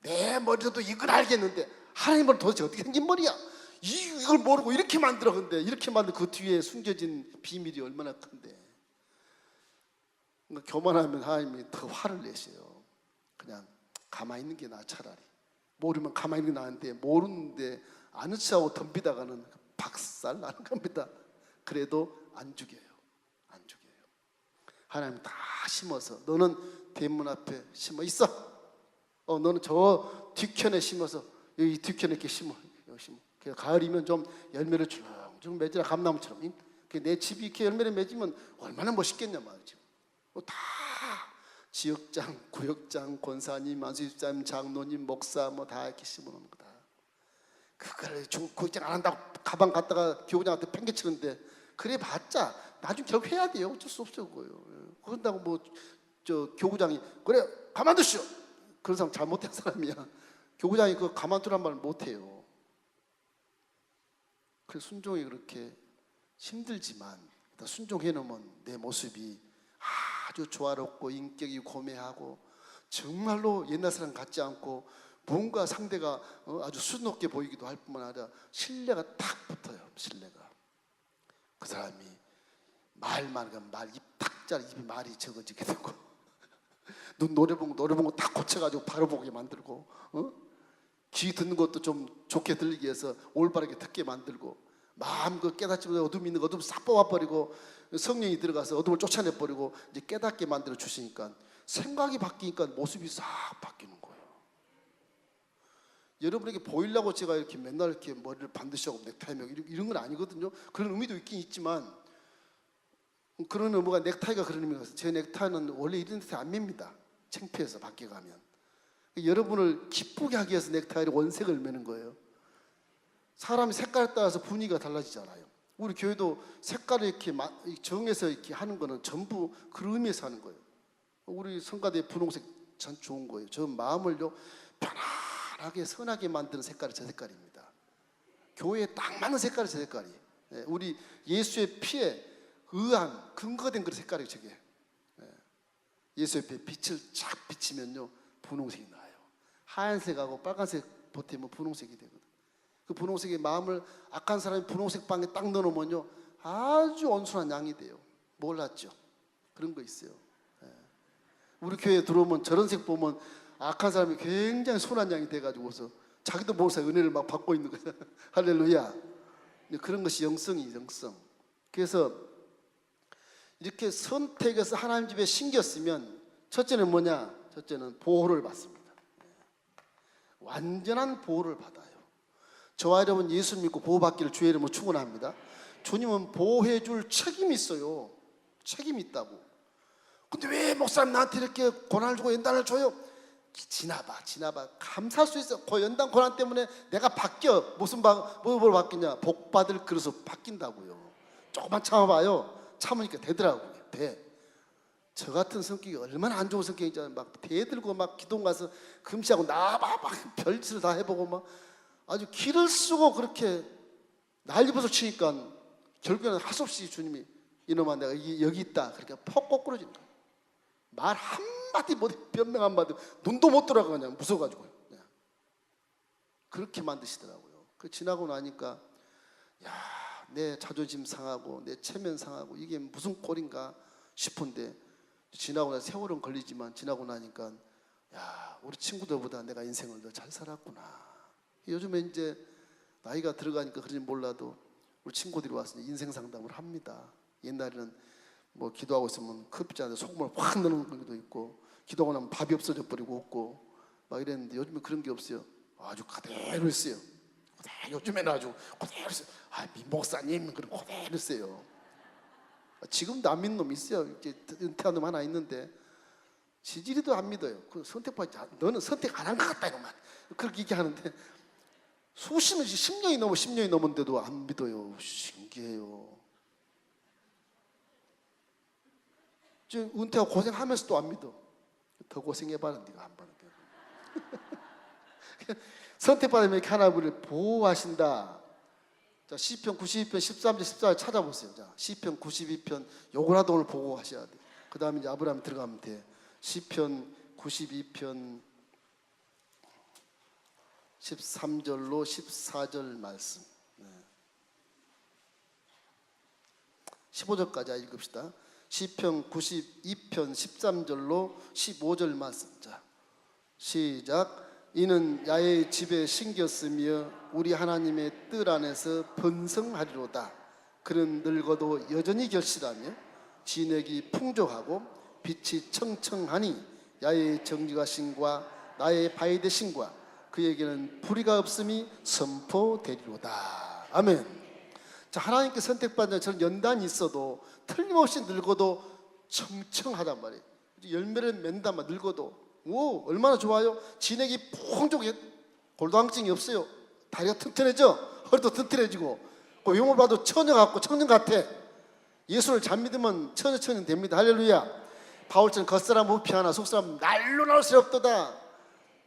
내 머리로도 이걸 알겠는데 하나님 머리 도대체 어떻게 생긴 머리야? 이걸 모르고 이렇게 만들어. 근데 이렇게 만든 그 뒤에 숨겨진 비밀이 얼마나 큰데. 그러니까 교만하면 하나님이 더 화를 내세요. 그냥 가만히 있는 게 나아 차라리. 모르면 가만히 있는 게 나은데 모르는데 아는 척하고 덤비다가는 박살 나는 겁니다. 그래도 안 죽여요. 안 죽여요. 하나님 다 심어서 너는 대문 앞에 심어 있어. 너는 저 뒤편에 심어서 여기 뒤편에 이렇게 심어. 여기 심어. 가을이면 좀 열매를 줄렁줄렁 맺으라. 감나무처럼. 내 집이 이렇게 열매를 맺으면 얼마나 멋있겠냐 말이죠. 다 지역장, 구역장, 권사님, 안수집사님, 장로님, 목사 뭐 다 이렇게 심어놓는 거다. 그걸 구역장 안 한다고 가방 갖다가 교구장한테 팽개치는데 그래 봤자 나중에 결국 해야 돼요. 어쩔 수 없어요. 그거요. 그런다고 뭐 저 교구장이 그래 가만두시오. 그런 사람 잘못된 사람이야. 교구장이 그 가만두란 말을 못해요. 그래서 순종이 그렇게 힘들지만 순종해놓으면 내 모습이 아주 조화롭고 인격이 고매하고 정말로 옛날 사람 같지 않고 뭔가 상대가 아주 수놓게 보이기도 할 뿐만 아니라 신뢰가 탁 붙어요. 신뢰가. 그 사람이 말만 하면 말 입 탁 잘 입이 말이 적어지게 되고 눈 노려본 거 다 고쳐가지고 바로 보게 만들고 귀 듣는 것도 좀 좋게 들리게 해서 올바르게 듣게 만들고 마음 그 깨닫지 못해 어둠이 있는 거 어둠 싹 뽑아버리고 성령이 들어가서 어둠을 쫓아내버리고 이제 깨닫게 만들어 주시니까 생각이 바뀌니까 모습이 싹 바뀌는 거예요. 여러분에게 보이려고 제가 이렇게 맨날 이렇게 머리를 반드시 하고 넥타이 매고 이런 건 아니거든요. 그런 의미도 있긴 있지만 그런 의미가 넥타이가 그런 의미가 있어요. 제 넥타이는 원래 이런 넥타이 안 맵니다. 창피해서 밖에 가면. 여러분을 기쁘게 하기 위해서 넥타이를 원색을 매는 거예요. 사람이 색깔에 따라서 분위기가 달라지잖아요. 우리 교회도 색깔을 이렇게 정해서 이렇게 하는 거는 전부 그런 의미에서 하는 거예요. 우리 성가대 분홍색 참 좋은 거예요. 저 마음을요 편안하게 선하게 만드는 색깔이 저 색깔입니다. 교회에 딱 맞는 색깔이 저 색깔이. 우리 예수의 피에 의한 근거된 그런 색깔이 저게. 예수의 피에 빛을 쫙 비치면요 분홍색이 나요. 하얀색하고 빨간색 보태면 분홍색이 되거든. 그 분홍색의 마음을 악한 사람이 분홍색 방에 딱 넣어놓으면요 아주 온순한 양이 돼요. 몰랐죠? 그런 거 있어요. 우리 교회에 들어오면 저런 색 보면 악한 사람이 굉장히 순한 양이 돼가지고서 자기도 모르면서 은혜를 막 받고 있는 거예요. 할렐루야. 그런 것이 영성이 영성. 그래서 이렇게 선택해서 하나님 집에 심겼으면 첫째는 뭐냐? 첫째는 보호를 받습니다. 완전한 보호를 받아요. 저와 여러분 예수 믿고 보호받기를 주의 이름으로 축원합니다. 주님은 보호해줄 책임이 있어요. 책임이 있다고. 근데 왜 목사님 나한테 이렇게 고난을 주고 연단을 줘요? 지나봐. 감사할 수 있어. 그 연단 고난 때문에 내가 바뀌어. 뭐로 바뀌냐? 복 받을 그릇으로 바뀐다고요. 조금만 참아봐요. 참으니까 되더라고요. 돼. 저 같은 성격이 얼마나 안 좋은 성격이잖아요. 막 대들고 막 기도원 가서 금시하고 나막 별짓을 다 해보고 막 아주 기를 쓰고 그렇게 난리부터 치니까 결국에는 할 수 없이 주님이 이놈아 내가 여기 있다 그러니까 퍽 꼬꾸러지는 거예요. 말 한마디 못해. 변명 한마디 눈도 못 돌아가 그냥 무서워가지고요. 그냥. 그렇게 만드시더라고요. 그 지나고 나니까 야, 내 자존심 상하고 내 체면 상하고 이게 무슨 꼴인가 싶은데 지나고 나서 세월은 걸리지만 지나고 나니까 야, 우리 친구들보다 내가 인생을 더 잘 살았구나. 요즘에 이제 나이가 들어가니까 그런지 몰라도 우리 친구들이 와서 인생 상담을 합니다. 옛날에는 뭐 기도하고 있으면 커피 잔에 소금을 확 넣는 경우도 있고 기도하고 나면 밥이 없어져 버리고 없고 막 이랬는데 요즘에 그런 게 없어요. 아주 그대로 있어요. 요즘에는 아주 그대로 있어요. 민 목사님 그럼 그대로 있어요. 지금도 안 믿는 놈 있어요. 이제 은퇴한 놈 하나 있는데 지지리도 안 믿어요. 그 선택받지 너는 선택 안 한 것 같다 이놈아. 그렇게 얘기하는데 수십 10년이 넘었는데도 안 믿어요. 신기해요. 지금 은퇴하고 고생하면서도 안 믿어. 더 고생해봐라 네가 한 번은. 선택받으면 이렇게 하나님 우리를 보호하신다. 자, 시편 92편 13절 14절 찾아보세요. 자, 시편 92편 요거라도 오늘 보고 하셔야 돼. 그 다음에 이제 아브라함 들어가면 돼. 시편 92편 13절로 14절 말씀. 15절까지 읽읍시다. 시편 92편 13절로 15절 말씀. 자, 시작. 이는 야훼의 집에 심겼으며 우리 하나님의 뜰 안에서 번성하리로다. 그는 늙어도 여전히 결실하며 진액이 풍족하고 빛이 청청하니 야훼의 정직하 신과 나의 바위대 신과 그에게는 불의가 없음이 선포되리로다. 아멘. 자, 하나님께 선택받는 저런 연단이 있어도 틀림없이 늙어도 청청하단 말이에요. 열매를 맺는단 말이에요. 늙어도 오, 얼마나 좋아요. 진액이 풍족해. 골다공증이 없어요. 다리가 튼튼해져. 허리도 튼튼해지고 그 외모를 봐도 처녀 같고 청년 같아. 예수를 잘 믿으면 처녀 됩니다. 할렐루야. 바울처럼 겉사람 무피하나 속사람 날로 나올 수 없도다.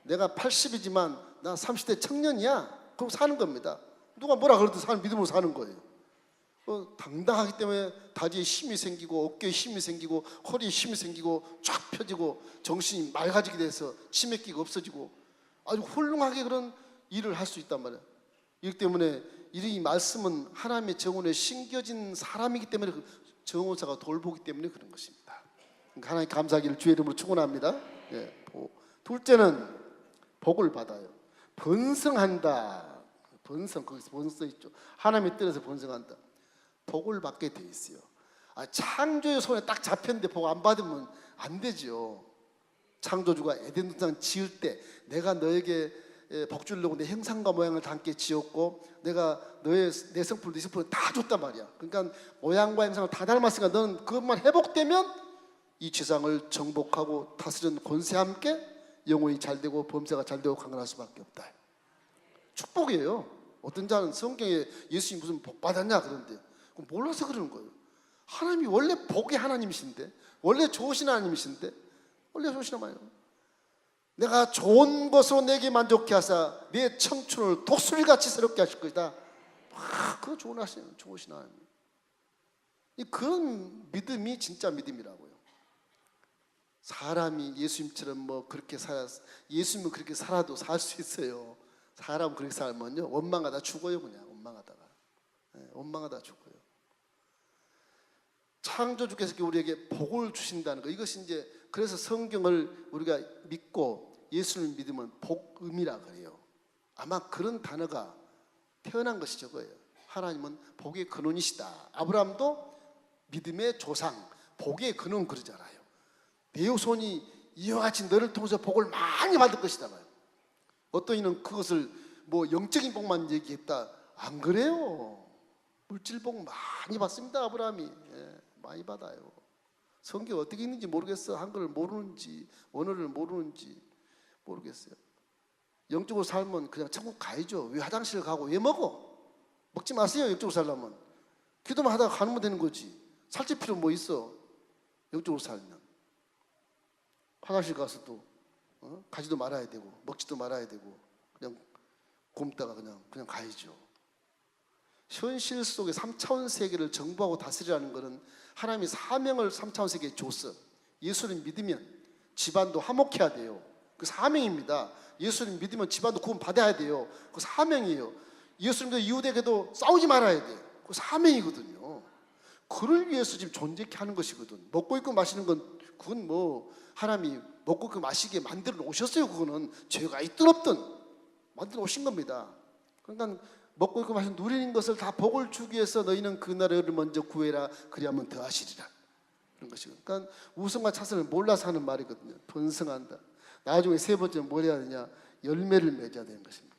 내가 80이지만 나 30대 청년이야. 그럼 사는 겁니다. 누가 뭐라 그래도 사는 믿음으로 사는 거예요. 당당하기 때문에 다리에 힘이 생기고 어깨에 힘이 생기고 허리에 힘이 생기고 쫙 펴지고 정신이 맑아지게 돼서 치매기가 없어지고 아주 훌륭하게 그런 일을 할 수 있단 말이에요. 이렇기 때문에 이 말씀은 하나님의 정원에 심겨진 사람이기 때문에 그 정원사가 돌보기 때문에 그런 것입니다. 그러니까 하나님 감사하기를 주의 이름으로 축원합니다. 예, 둘째는 복을 받아요. 번성한다. 거기서 번성 있죠. 하나님의 뜻에서 번성한다. 복을 받게 돼 있어요. 창조의 손에 딱 잡혔는데 복 안 받으면 안 되죠. 창조주가 에덴 동산 지을 때 내가 너에게 복 주려고 내 형상과 모양을 다 함께 지었고 내가 너의 내 성품 네 성품을 다 줬단 말이야. 그러니까 모양과 형상을 다 닮았으니까 너는 그것만 회복되면 이 지상을 정복하고 다스리는 권세와 함께 영혼이 잘되고 범사가 잘되고 강건할 수밖에 없다. 축복이에요. 어떤 자는 성경에 예수님 무슨 복 받았냐 그런데 몰라서 그러는 거예요. 하나님이 원래 복의 하나님이신데 원래 좋으신 하나님이신데 원래 좋으신 하나님. 내가 좋은 것으로 내게 만족케 하사 내 청춘을 독수리같이 새롭게 하실 것이다. 그거 좋으신 하나님. 그런 믿음이 진짜 믿음이라고요. 사람이 예수님처럼 뭐 그렇게 예수님은 그렇게 살아도 살 수 있어요. 사람은 그렇게 살면요 원망하다 죽어요. 그냥 원망하다 죽어요. 창조주께서 우리에게 복을 주신다는 거, 이것이 이제 그래서 성경을 우리가 믿고 예수를 믿으면 복음이라 그래요. 아마 그런 단어가 태어난 것이 저거예요. 하나님은 복의 근원이시다. 아브라함도 믿음의 조상, 복의 근원 그러잖아요. 내 후손이 이와 같이 너를 통해서 복을 많이 받을 것이다. 어떤 이는 그것을 뭐 영적인 복만 얘기했다. 안 그래요. 물질 복 많이 받습니다. 아브라함이. 예, 많이 받아요. 성경 어떻게 있는지 모르겠어. 한글을 모르는지 원어를 모르는지 모르겠어요. 영적으로 살면 그냥 천국 가야죠. 왜 화장실 가고 왜 먹어? 먹지 마세요. 영적으로 살려면 기도만 하다가 가면 되는 거지. 살찔 필요 뭐 있어? 영적으로 살면 화장실 가서도 가지도 말아야 되고 먹지도 말아야 되고 그냥 굶다가 그냥 가야죠. 현실 속의 3차원 세계를 정부하고 다스리라는 것은 하나님이 사명을 3차원 세계에 줬어. 예수를 믿으면 집안도 화목해야 돼요. 그 사명입니다. 예수를 믿으면 집안도 구원 받아야 돼요. 그 사명이에요. 예수를 믿어 이웃에게도 싸우지 말아야 돼. 그 사명이거든요. 그를 위해서 지금 존재케 하는 것이거든. 먹고 있고 마시는 건 그건 뭐 하나님이 먹고 있고 마시게 만들어 놓으셨어요. 그거는 죄가 있든 없든 만들어 오신 겁니다. 그러니까 먹고 있고 마시는 누리는 것을 다 복을 주기 위해서 너희는 그 나라를 먼저 구해라. 그리하면 더하시리라. 그런 것이고. 그러니까 우승과 차선을 몰라서 하는 말이거든요. 번성한다. 나중에 세 번째 뭘 해야 되냐? 열매를 맺어야 되는 것입니다.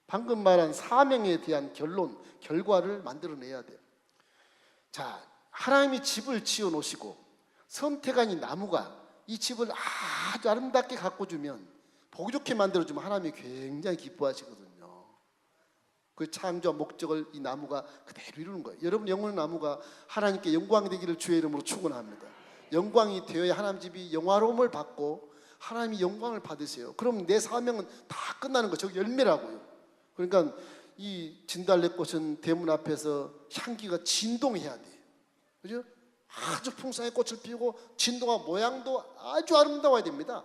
방금 말한 사명에 대한 결과를 만들어내야 돼요. 자, 하나님이 집을 지어 놓으시고 선택한 이 나무가 이 집을 아주 아름답게 가꿔주면 보기 좋게 만들어주면 하나님이 굉장히 기뻐하시거든요. 그 창조한 목적을 이 나무가 그대로 이루는 거예요. 여러분 영혼의 나무가 하나님께 영광이 되기를 주의 이름으로 축원합니다. 영광이 되어야 하나님 집이 영화로움을 받고 하나님이 영광을 받으세요. 그럼 내 사명은 다 끝나는 거죠. 저기 열매라고요. 그러니까 이 진달래꽃은 대문 앞에서 향기가 진동해야 돼요. 그죠? 아주 풍성하게 꽃을 피우고 진동한 모양도 아주 아름다워야 됩니다.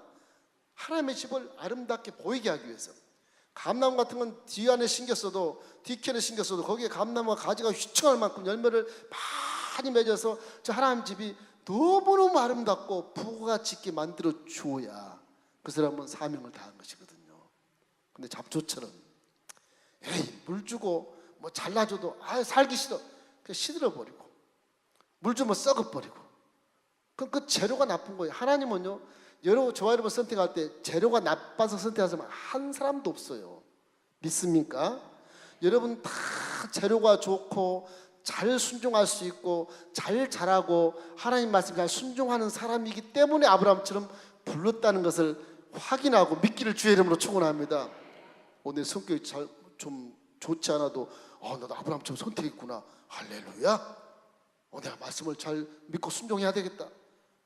하나님의 집을 아름답게 보이게 하기 위해서. 감나무 같은 건 뒤안에 심겼어도 뒤편에 심겼어도 거기에 감나무가 가지가 휘청할 만큼 열매를 많이 맺어서 저 하나님 집이 너무너무 아름답고 부가가치 있게 만들어 주어야 그 사람은 사명을 다한 것이거든요. 근데 잡초처럼 에이 물 주고 뭐 잘라줘도 살기 싫어. 그냥 시들어버리고 물 주면 썩어버리고. 그럼 그 재료가 나쁜 거예요. 하나님은요 저와 여러분 선택할 때 재료가 나빠서 선택한 사람 한 사람도 없어요. 믿습니까? 여러분 다 재료가 좋고 잘 순종할 수 있고 잘 자라고 하나님 말씀 잘 순종하는 사람이기 때문에 아브라함처럼 불렀다는 것을 확인하고 믿기를 주의 이름으로 축원합니다. 오늘 성격이 좀 좋지 않아도 나도 아브라함처럼 선택했구나. 할렐루야. 내가 말씀을 잘 믿고 순종해야 되겠다.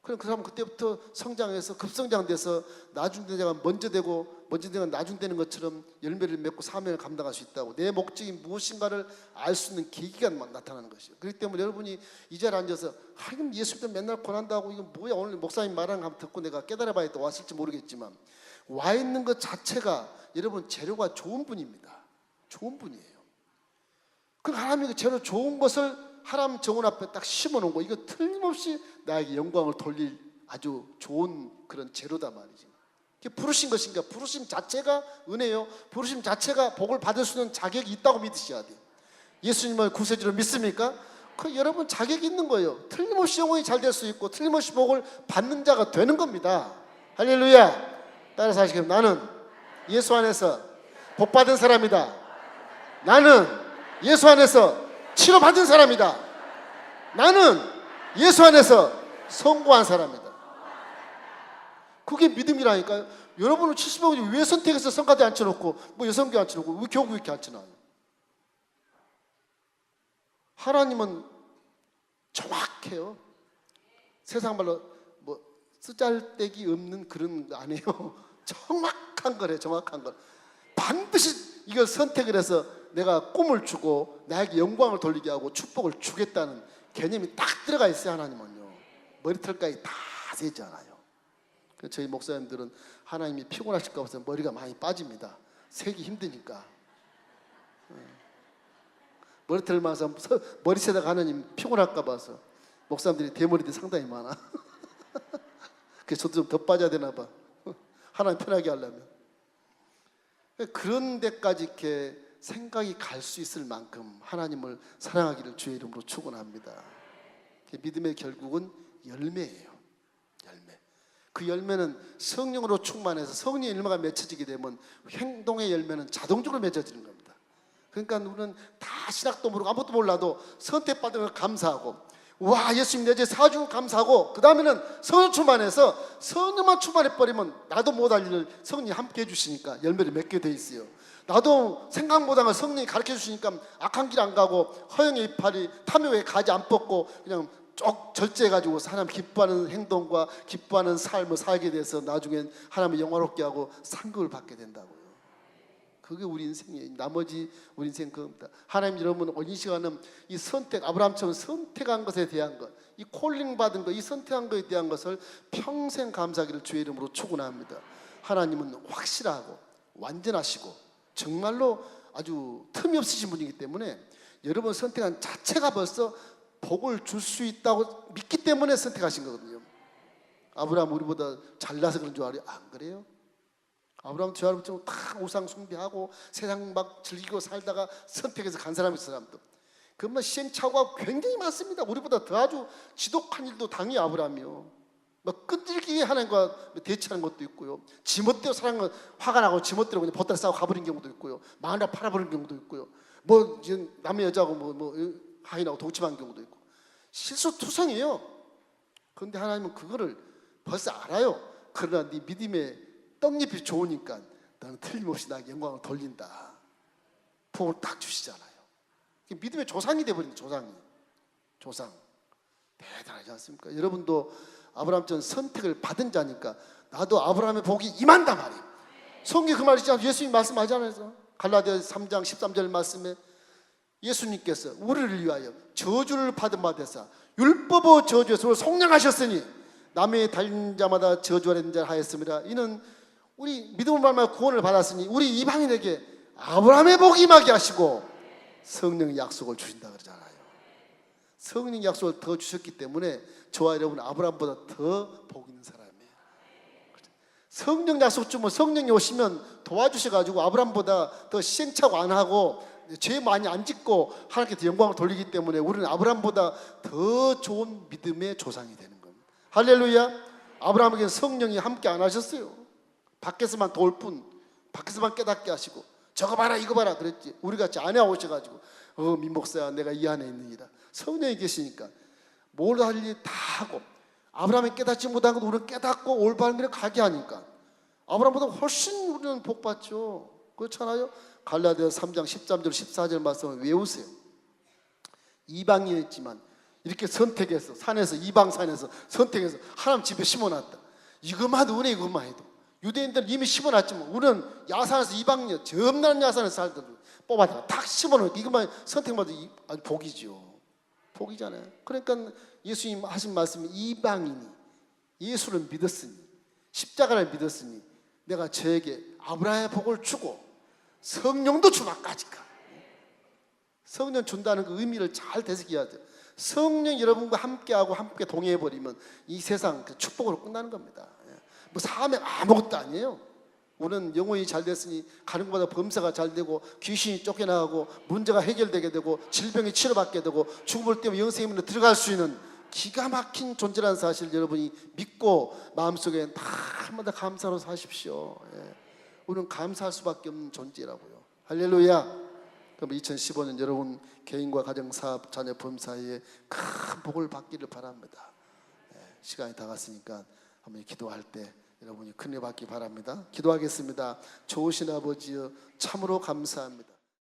그럼 그 사람은 그때부터 성장해서 급성장돼서 나중 되다가 먼저 되고 나중 되는 것처럼 열매를 맺고 사명을 감당할 수 있다고. 내 목적이 무엇인가를 알 수 있는 계기가 나타나는 것이에요. 그렇기 때문에 여러분이 이 자리에 앉아서 하긴 예수 믿으면 맨날 고난다고 이거 뭐야 오늘 목사님 말하는 거 한번 듣고 내가 깨달아봐야 또 왔을지 모르겠지만 와 있는 것 자체가 여러분 재료가 좋은 분입니다. 좋은 분이에요. 그 하나님이 그 재료 좋은 것을 하나님 정원 앞에 딱 심어놓은 거 이거 틀림없이 나에게 영광을 돌릴 아주 좋은 그런 재료다 말이지. 부르신 것인가? 부르심 자체가 은혜요. 부르심 자체가 복을 받을 수 있는 자격이 있다고 믿으셔야 돼요. 예수님을 구세주로 믿습니까? 그 여러분 자격이 있는 거예요. 틀림없이 영혼이 잘 될 수 있고 틀림없이 복을 받는 자가 되는 겁니다. 할렐루야. 따라서 하시겠습니다. 나는 예수 안에서 복 받은 사람이다. 나는 예수 안에서 치료받은 사람이다. 나는 예수 안에서 성공한 사람이다. 그게 믿음이라니까요. 여러분은 70억이 왜 선택해서 성가대 앉혀놓고 뭐 여성교 앉혀놓고 왜 교구 이렇게 앉혀놔요? 하나님은 정확해요. 세상 말로 뭐 쓰잘데기 없는 그런 거 아니에요. 정확한 거래. 정확한 거. 반드시 이걸 선택을 해서 내가 꿈을 주고 나에게 영광을 돌리게 하고 축복을 주겠다는 개념이 딱 들어가 있어요. 하나님은요. 머리털까지 다 세잖아요. 저희 목사님들은 하나님이 피곤하실까 봐서 머리가 많이 빠집니다. 세기 힘드니까. 머리털만 해서 머리 세다가 하나님 피곤할까 봐서 목사님들이 대머리들이 상당히 많아. 그래서 저도 좀 더 빠져야 되나 봐. 하나님 편하게 하려면. 그런 데까지 이렇게 생각이 갈 수 있을 만큼 하나님을 사랑하기를 주의 이름으로 축원합니다. 믿음의 결국은 열매예요. 열매. 그 열매는 성령으로 충만해서 성령의 열매가 맺혀지게 되면 행동의 열매는 자동적으로 맺어지는 겁니다. 그러니까 우리는 다 신학도 모르고 아무것도 몰라도 선택받은 걸 감사하고, 와, 예수님 내 죄 사주고 감사하고, 그 다음에는 성령 충만해서 성령만 충만해버리면 나도 못할 일을 성령이 함께 해주시니까 열매를 맺게 돼 있어요. 나도 생각 못한 걸 성령이 가르쳐 주시니까 악한 길 안 가고 허영의 이파리 탐욕에 가지 안 뻗고 그냥 쭉 절제해가지고 하나님 기뻐하는 행동과 기뻐하는 삶을 살게 돼서 나중엔 하나님을 영화롭게 하고 상급을 받게 된다고요. 그게 우리 인생이에요. 나머지 우리 인생 그겁니다. 하나님, 여러분 오늘 이 시간은 이 선택, 아브라함처럼 선택한 것에 대한 것, 이 콜링 받은 것, 이 선택한 것에 대한 것을 평생 감사하기를 주의 이름으로 축원합니다. 하나님은 확실하고 완전하시고 정말로 아주 틈이 없으신 분이기 때문에 여러분 선택한 자체가 벌써 복을 줄 수 있다고 믿기 때문에 선택하신 거거든요. 아브라함 우리보다 잘나서 그런 줄 알아요? 안 그래요? 아브라함 저 사람처럼 다 우상 숭배하고 세상 막 즐기고 살다가 선택해서 간 사람이 사람도 그러면 시행착오가 굉장히 많습니다. 우리보다 더 아주 지독한 일도 당연히 아브라함이요. 막 끈질기게 하나님과 대치하는 것도 있고요. 지멋대로 사는 화가 나고 지멋대로 그냥 보따리 싸고 가버린 경우도 있고요. 마누라 팔아버린 경우도 있고요. 뭐 남의 여자하고 뭐 하인하고 동침한 경우도 있고 실수투성이에요. 그런데 하나님은 그거를 벌써 알아요. 그러나 네 믿음의 떡잎이 좋으니까 너는 틀림없이 나에게 영광을 돌린다. 복을 딱 주시잖아요. 믿음의 조상이 되어버린 조상이. 조상. 대단하지 않습니까? 여러분도 아브라함처럼 선택을 받은 자니까 나도 아브라함의 복이 임한다 말이에요. 성경에 그 말이 있잖아요. 예수님 말씀하잖아요. 갈라디아 3장 13절 말씀에 예수님께서 우리를 위하여 저주를 받은 바 되사 율법의 저주에서 속량하셨으니 남의 달린 자마다 저주하는 자 하였습니다. 이는 우리 믿음을 말하며 구원을 받았으니 우리 이방인에게 아브라함의 복이 임하게 하시고 성령의 약속을 주신다 그러잖아요. 성령의 약속을 더 주셨기 때문에 저와 여러분 아브라함보다 더 복 있는 사람이에요. 성령 약속 주면 성령이 오시면 도와주셔가지고 아브라함보다 더 시행착오 안 하고 죄 많이 안 짓고 하나님께 영광을 돌리기 때문에 우리는 아브라함보다 더 좋은 믿음의 조상이 되는 겁니다. 할렐루야. 아브라함에게 성령이 함께 안 하셨어요. 밖에서만 도울 뿐, 밖에서만 깨닫게 하시고 저거 봐라 이거 봐라 그랬지. 우리같이 안에 오셔가지고 민목사야 내가 이 안에 있느니라. 성령이 계시니까 뭘 할 일 다 하고 아브라함이 깨닫지 못한 것 우리는 깨닫고 올바른 길에 가게 하니까 아브라함보다 훨씬 우리는 복 받죠. 그렇잖아요. 갈라디아 3장 13절 14절 말씀을 외우세요. 이방인이었지만 이렇게 선택해서 산에서 이방산에서 선택해서 하나님 집에 심어놨다. 이것만 해도 은혜 이것만 해도 유대인들은 이미 심어놨지만 우리는 야산에서 이방인 점나는 야산에서 살던 뽑아다가 탁 심어놓으니까 이것만 선택받아 아주 복이죠. 복이잖아요. 그러니까 예수님 하신 말씀이 이방인이 예수를 믿었으니 십자가를 믿었으니 내가 저에게 아브라함의 복을 주고 성령도 주마까지가 성령 준다는 그 의미를 잘 되새겨야 돼요. 성령 여러분과 함께하고 함께 동의해버리면 이 세상 그 축복으로 끝나는 겁니다. 뭐 사면 아무것도 아니에요. 우리는 영혼이 잘 됐으니 가는 것보다 범사가 잘 되고 귀신이 쫓겨나가고 문제가 해결되게 되고 질병이 치료받게 되고 죽음을 때문에 영생으로 들어갈 수 있는 기가 막힌 존재라는 사실 여러분이 믿고 마음속에 날마다 감사로 사십시오. 우리는 감사할 수밖에 없는 존재라고요. 할렐루야. 그럼 2015년 여러분 개인과 가정, 사업, 자녀, 범사에 큰 복을 받기를 바랍니다. 시간이 다 갔으니까 한번 기도할 때 여러분이 큰일 받기 바랍니다. 기도하겠습니다. 좋으신 아버지여 참으로 감사합니다.